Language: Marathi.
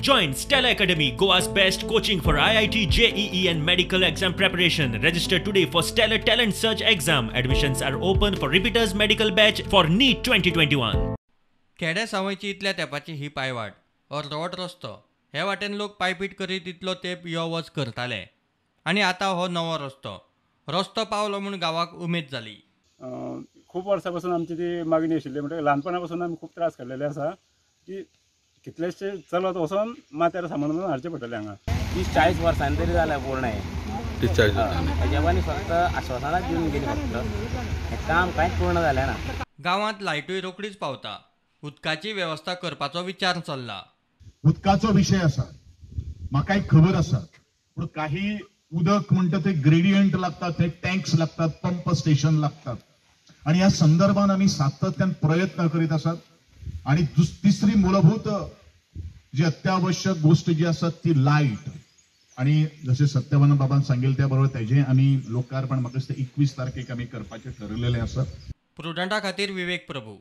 Join Stella Academy, Goa's best coaching for IIT, JEE and medical exam preparation. Register today for Stellar Talent Search exam. Admissions are open for repeaters medical batch for NEET 2021. खेड्या सावयची इतल्या तेंपाची ही पायवाट अर्दवट रस्तो हे वाटेन लोक पायपीट करीत तितलो तेंप यो वच करताले आनी आतां हो नवो रस्तो पावलो म्हूण गांवाक उमेद जाली. खूप वर्सां आमची ती मागणी आशिल्ली म्हणटकीर ल्हानपणा पासून आमी खूब त्रास काडलेले आसा की कितलेशे चलत वचोन माथ्यार सामान हाडचें पडटलें हांगा. 30-40 वर्सांनी तरी जाल्या पूर्ण हे 30-40 तेजेवानी फक्त आश्वासनां दिवन गेली फक्त हें काम कांयच पूर्ण जालें ना. गांवांत लायटूय रोखडीच पावता. उदकाची वेवस्था करपाचो विचार चल्ला. उदकाचो विशय आसा म्हाकाय खबर आसा पूण काही उदक म्हणटा ते ग्रेडियंट लागतात, ते टँक्स लागतात, पंप स्टेशन लागतात आणि या संदर्भात आम्ही सातत्यान प्रयत्न करीत आसात. आणि तिसरी मूलभूत जी अत्यावश्यक गोष्ट जी आसा ती लाईट आणि जसे सत्यवान बाबान सांगितले त्या बरोबर तेजे आम्ही लोकार्पण म्हाका दिसता 21 तारखेक आम्ही करपाचे ठरलेले आसा. प्रुडंटा खातीर विवेक प्रभू.